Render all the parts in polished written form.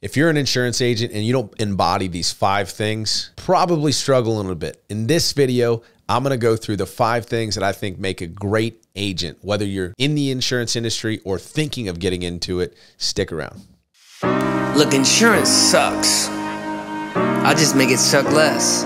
If you're an insurance agent and you don't embody these 5 things, probably struggle a little bit. In this video, I'm going to go through the 5 things that I think make a great agent. Whether you're in the insurance industry or thinking of getting into it, stick around. Look, insurance sucks. I'll just make it suck less.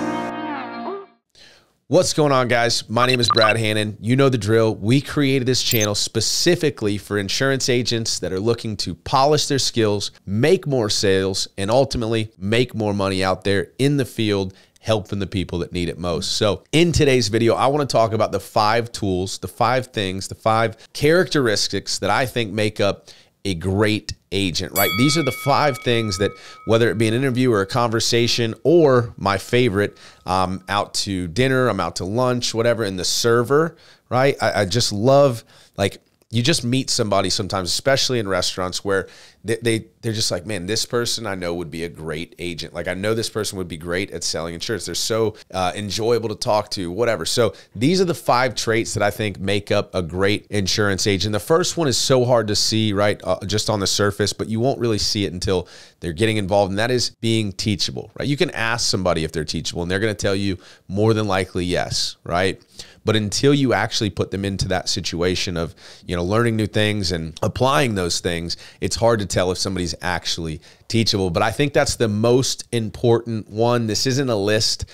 What's going on, guys? My name is Brad Hannon. You know the drill. We created this channel specifically for insurance agents that are looking to polish their skills, make more sales, and ultimately make more money out there in the field, helping the people that need it most. So in today's video, I want to talk about the 5 tools, the 5 things, the 5 characteristics that I think make up a great agent, right? These are the 5 things that, whether it be an interview or a conversation, or my favorite, out to dinner, I'm out to lunch, whatever, and the server, right? I just love, like, you just meet somebody sometimes, especially in restaurants, where they're just like, man, this person I know would be a great agent. Like, I know this person would be great at selling insurance. They're so enjoyable to talk to, whatever. So these are the 5 traits that I think make up a great insurance agent. The first one is so hard to see, right? Just on the surface, but you won't really see it until they're getting involved. And that is being teachable, right? You can ask somebody if they're teachable and they're going to tell you more than likely yes, right? But until you actually put them into that situation of, you know, learning new things and applying those things, it's hard to tell if somebody's actually teachable. But I think that's the most important one. This isn't a list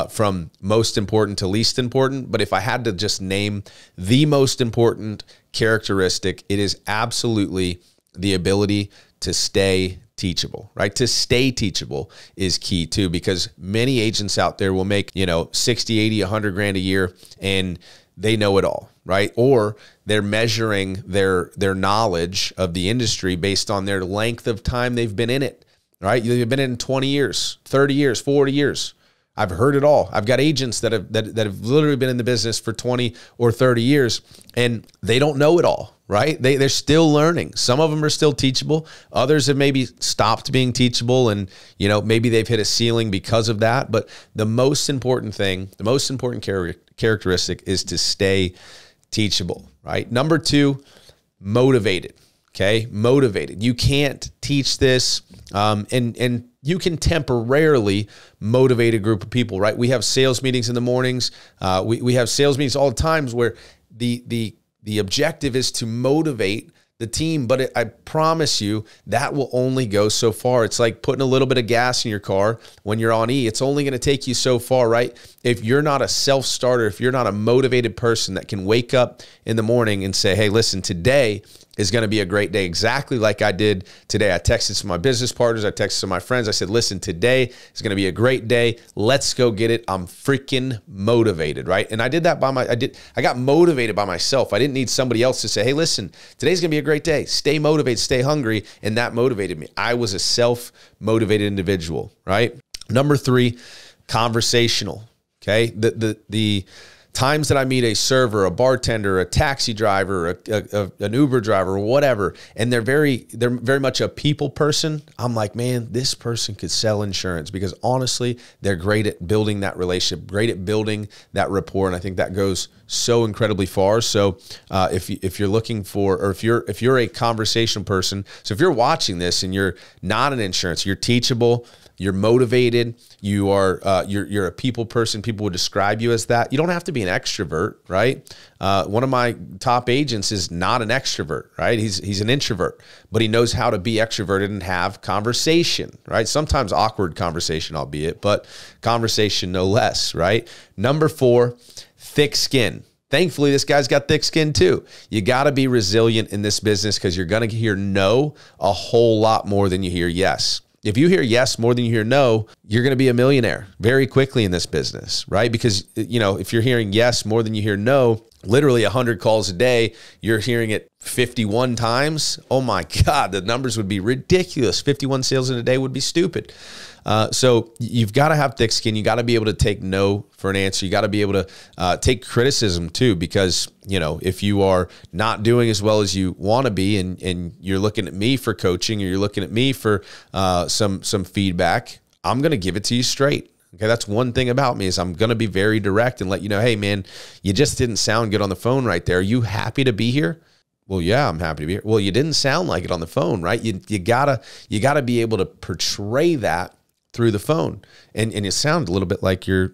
from most important to least important, but if I had to just name the most important characteristic, it is absolutely the ability to stay teachable, right? To stay teachable is key too, because many agents out there will make, you know, 60, 80, 100 grand a year and they know it all, right? Or they're measuring their knowledge of the industry based on their length of time they've been in it, right? You've been in 20 years, 30 years, 40 years. I've heard it all. I've got agents that have literally been in the business for 20 or 30 years and they don't know it all, right? They're still learning. Some of them are still teachable. Others have maybe stopped being teachable and, you know, maybe they've hit a ceiling because of that. But the most important thing, the most important characteristic is to stay teachable, right? Number 2, motivated. Okay, motivated. You can't teach this, and you can temporarily motivate a group of people, right? We have sales meetings in the mornings. We have sales meetings all the times where the objective is to motivate the team, but I promise you that will only go so far. It's like putting a little bit of gas in your car when you're on E. It's only going to take you so far, right? If you're not a self-starter, if you're not a motivated person that can wake up in the morning and say, hey, listen, today is going to be a great day, exactly like I did today. I texted some of my business partners. I texted some of my friends. I said, listen, today is going to be a great day. Let's go get it. I'm freaking motivated, right? And I did that I got motivated by myself. I didn't need somebody else to say, hey, listen, today's going to be a great day. Stay motivated, stay hungry. And that motivated me. I was a self-motivated individual, right? Number 3, conversational. Okay. The times that I meet a server, a bartender, a taxi driver, an Uber driver, whatever, and they're very much a people person, I'm like, man, this person could sell insurance, because honestly, they're great at building that relationship, great at building that rapport, and I think that goes so incredibly far. So if you're looking for, or if you're a conversational person, so if you're watching this and you're not an insurance, you're teachable, you're motivated, you're a people person, people would describe you as that. You don't have to be an extrovert, right? One of my top agents is not an extrovert, right? He's an introvert, but he knows how to be extroverted and have conversation, right? Sometimes awkward conversation, albeit, but conversation no less, right? Number 4, thick skin. Thankfully, this guy's got thick skin too. You got to be resilient in this business, because you're going to hear no a whole lot more than you hear yes. If you hear yes more than you hear no, you're going to be a millionaire very quickly in this business, right? Because, you know, if you're hearing yes more than you hear no, literally 100 calls a day, you're hearing it 51 times. Oh my God, the numbers would be ridiculous. 51 sales in a day would be stupid. So you've got to have thick skin. You got to be able to take no for an answer. You got to be able to take criticism too, because, you know, if you are not doing as well as you want to be, and you're looking at me for coaching, or you're looking at me for some feedback, I'm going to give it to you straight. Okay, that's one thing about me, is I'm going to be very direct and let you know, hey man, you just didn't sound good on the phone right there. Are you happy to be here? Well, yeah, I'm happy to be here. Well, you didn't sound like it on the phone, right? You gotta be able to portray that through the phone. And it sounds a little bit like you're,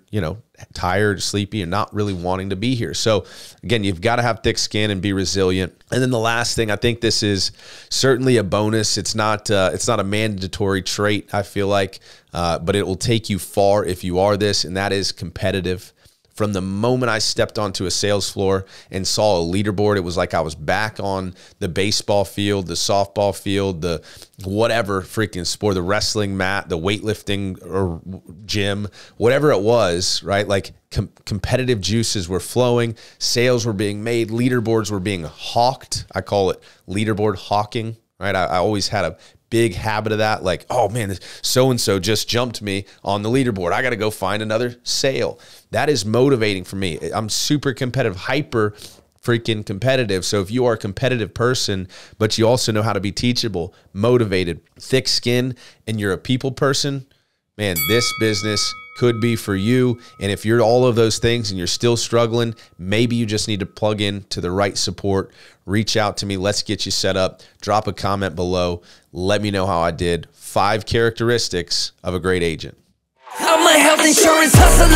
tired, sleepy, and not really wanting to be here. So again, you've got to have thick skin and be resilient. And then the last thing, I think this is certainly a bonus. It's not a mandatory trait, I feel like, but it will take you far if you are this, and that is competitive. From the moment I stepped onto a sales floor and saw a leaderboard, it was like I was back on the baseball field, the softball field, the whatever freaking sport, the wrestling mat, the weightlifting or gym, whatever it was, right? Like competitive juices were flowing, sales were being made, leaderboards were being hawked. I call it leaderboard hawking, right? I always had a big habit of that. Like, oh man, so-and-so just jumped me on the leaderboard. I got to go find another sale. That is motivating for me. I'm super competitive, hyper freaking competitive. So if you are a competitive person, but you also know how to be teachable, motivated, thick skin, and you're a people person, man, this business could be for you. And if you're all of those things and you're still struggling, maybe you just need to plug in to the right support. Reach out to me. Let's get you set up. Drop a comment below. Let me know how I did. 5 characteristics of a great agent. I'm a health insurance hustler.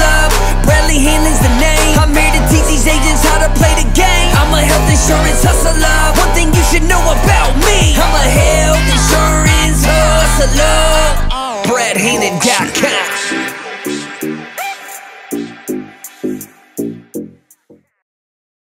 Bradley Hannon's the name. I'm here to teach these agents how to play the game. I'm a health insurance hustler. One thing you should know about me, I'm a health insurance hustler. BradHannon.com